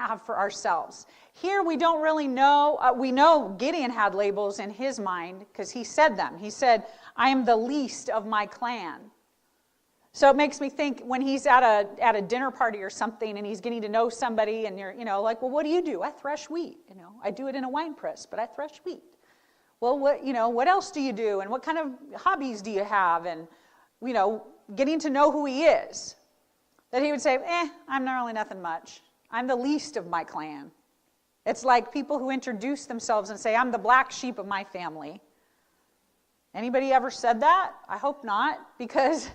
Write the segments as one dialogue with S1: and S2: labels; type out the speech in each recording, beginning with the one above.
S1: have for ourselves. Here we don't really know. We know Gideon had labels in his mind because he said them. He said, I am the least of my clan. So it makes me think when he's at a dinner party or something and he's getting to know somebody and you're, like, well, what do? I thresh wheat. I do it in a wine press, but I thresh wheat. Well, what else do you do? And what kind of hobbies do you have? And, getting to know who he is. That he would say, I'm not really nothing much. I'm the least of my clan. It's like people who introduce themselves and say, I'm the black sheep of my family. Anybody ever said that? I hope not, because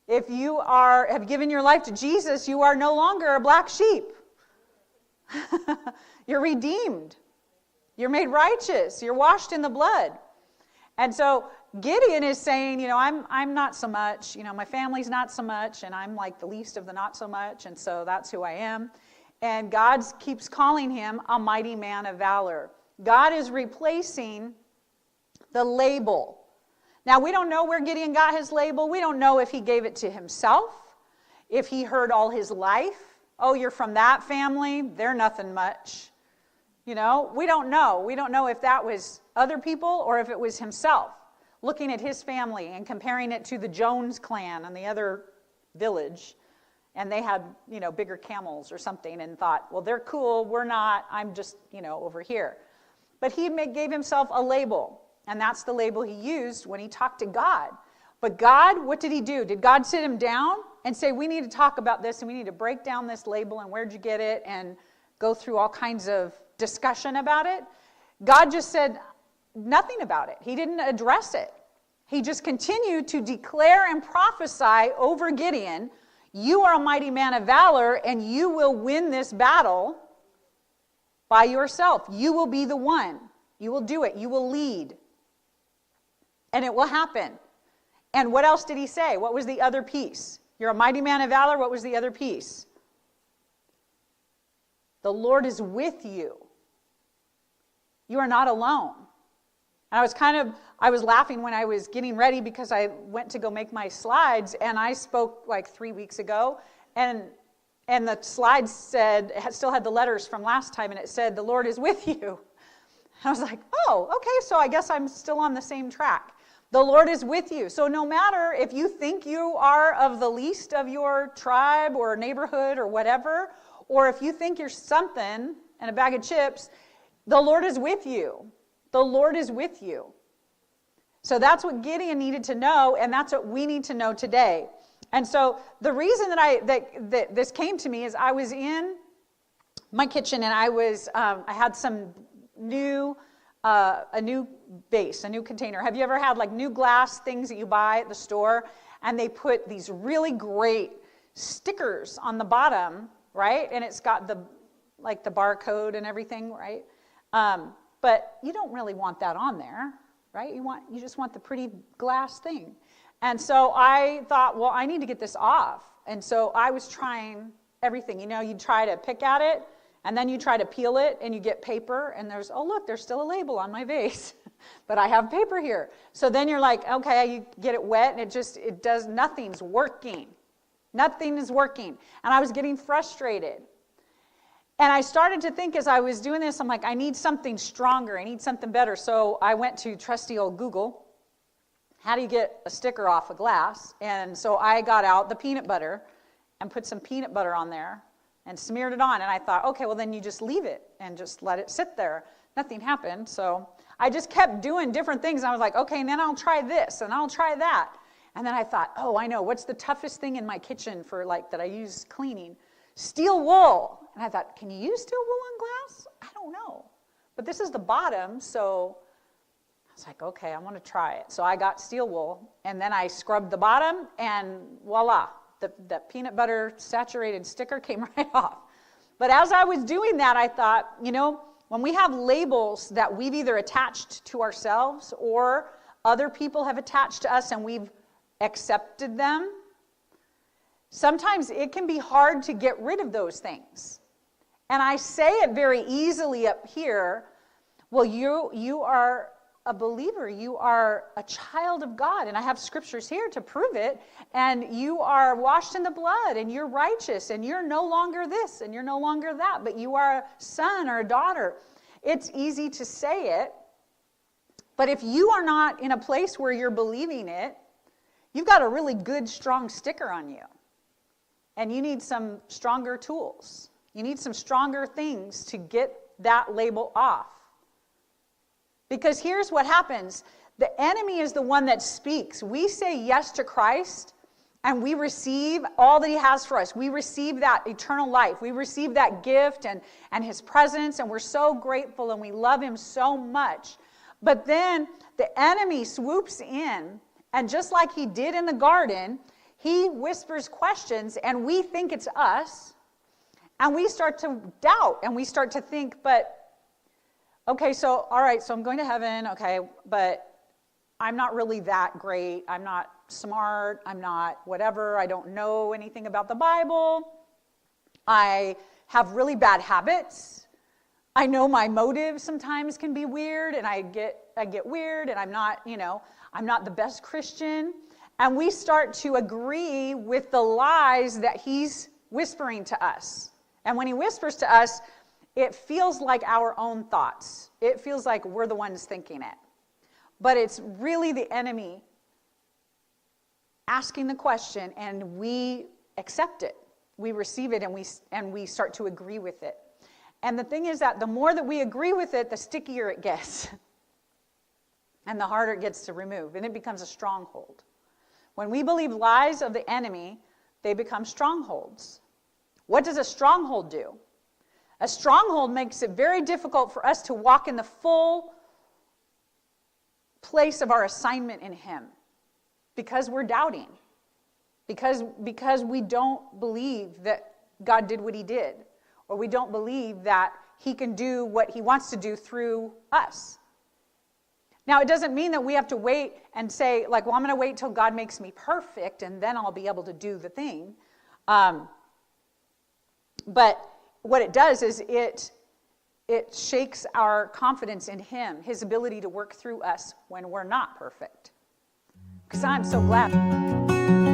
S1: if you have given your life to Jesus, you are no longer a black sheep. You're redeemed. You're made righteous. You're washed in the blood. And so Gideon is saying, I'm not so much, my family's not so much, and I'm like the least of the not so much, and so that's who I am. And God keeps calling him a mighty man of valor. God is replacing the label. Now, we don't know where Gideon got his label. We don't know if he gave it to himself, if he heard all his life, oh, you're from that family, they're nothing much. We don't know. We don't know if that was other people or if it was himself, looking at his family and comparing it to the Jones clan and the other village. And they had, bigger camels or something and thought, well, they're cool, we're not, I'm just, over here. But he gave himself a label, and that's the label he used when he talked to God. But God, what did he do? Did God sit him down and say, we need to talk about this and we need to break down this label and where'd you get it and go through all kinds of discussion about it? God just said nothing about it. He didn't address it. He just continued to declare and prophesy over Gideon, you are a mighty man of valor and you will win this battle by yourself. You will be the one. You will do it. You will lead. And it will happen. And what else did he say? What was the other piece? You're a mighty man of valor. What was the other piece? The Lord is with you. You are not alone. And I was laughing when I was getting ready because I went to go make my slides, and I spoke like 3 weeks ago, and the slides still had the letters from last time, and it said, the Lord is with you. I was like, oh, okay, so I guess I'm still on the same track. The Lord is with you. So no matter if you think you are of the least of your tribe or neighborhood or whatever, or if you think you're something and a bag of chips, the Lord is with you. The Lord is with you. So that's what Gideon needed to know, and that's what we need to know today. And so the reason that this came to me is I was in my kitchen, and I had some a new vase, a new container. Have you ever had like new glass things that you buy at the store, and they put these really great stickers on the bottom, right? And it's got the barcode and everything, right? But you don't really want that on there, right? You just want the pretty glass thing. And so I thought, well, I need to get this off. And so I was trying everything. You try to pick at it, and then you try to peel it, and you get paper, and there's still a label on my vase. But I have paper here. So then you're like, okay, you get it wet, and nothing's working. Nothing is working. And I was getting frustrated. And I started to think as I was doing this, I'm like, I need something stronger. I need something better. So I went to trusty old Google. How do you get a sticker off a glass? And so I got out the peanut butter and put some peanut butter on there and smeared it on. And I thought, okay, well, then you just leave it and just let it sit there. Nothing happened. So I just kept doing different things. I was like, okay, and then I'll try this and I'll try that. And then I thought, oh, I know. What's the toughest thing in my kitchen that I use cleaning? Steel wool. And I thought, can you use steel wool on glass? I don't know. But this is the bottom, so I was like, okay, I want to try it. So I got steel wool, and then I scrubbed the bottom, and voila, the peanut butter saturated sticker came right off. But as I was doing that, I thought, when we have labels that we've either attached to ourselves or other people have attached to us and we've accepted them, sometimes it can be hard to get rid of those things. And I say it very easily up here, well, you are a believer. You are a child of God. And I have scriptures here to prove it. And you are washed in the blood, and you're righteous, and you're no longer this, and you're no longer that, but you are a son or a daughter. It's easy to say it, but if you are not in a place where you're believing it, you've got a really good, strong sticker on you. And you need some stronger tools. You need some stronger things to get that label off. Because here's what happens. The enemy is the one that speaks. We say yes to Christ, and we receive all that he has for us. We receive that eternal life. We receive that gift and his presence, and we're so grateful, and we love him so much. But then the enemy swoops in, and just like he did in the garden, he whispers questions, and we think it's us, and we start to doubt, and we start to think, but, okay, so, all right, so I'm going to heaven, okay, but I'm not really that great. I'm not smart. I'm not whatever. I don't know anything about the Bible. I have really bad habits. I know my motives sometimes can be weird, and I get weird, and I'm not the best Christian. And we start to agree with the lies that he's whispering to us. And when he whispers to us, it feels like our own thoughts. It feels like we're the ones thinking it. But it's really the enemy asking the question, and we accept it. We receive it, and we start to agree with it. And the thing is that the more that we agree with it, the stickier it gets. And the harder it gets to remove. And it becomes a stronghold. When we believe lies of the enemy, they become strongholds. What does a stronghold do? A stronghold makes it very difficult for us to walk in the full place of our assignment in him. Because we're doubting. Because we don't believe that God did what he did. Or we don't believe that he can do what he wants to do through us. Now, it doesn't mean that we have to wait and say, like, well, I'm going to wait till God makes me perfect, and then I'll be able to do the thing. But what it does is it shakes our confidence in him, his ability to work through us when we're not perfect. Because I'm so glad.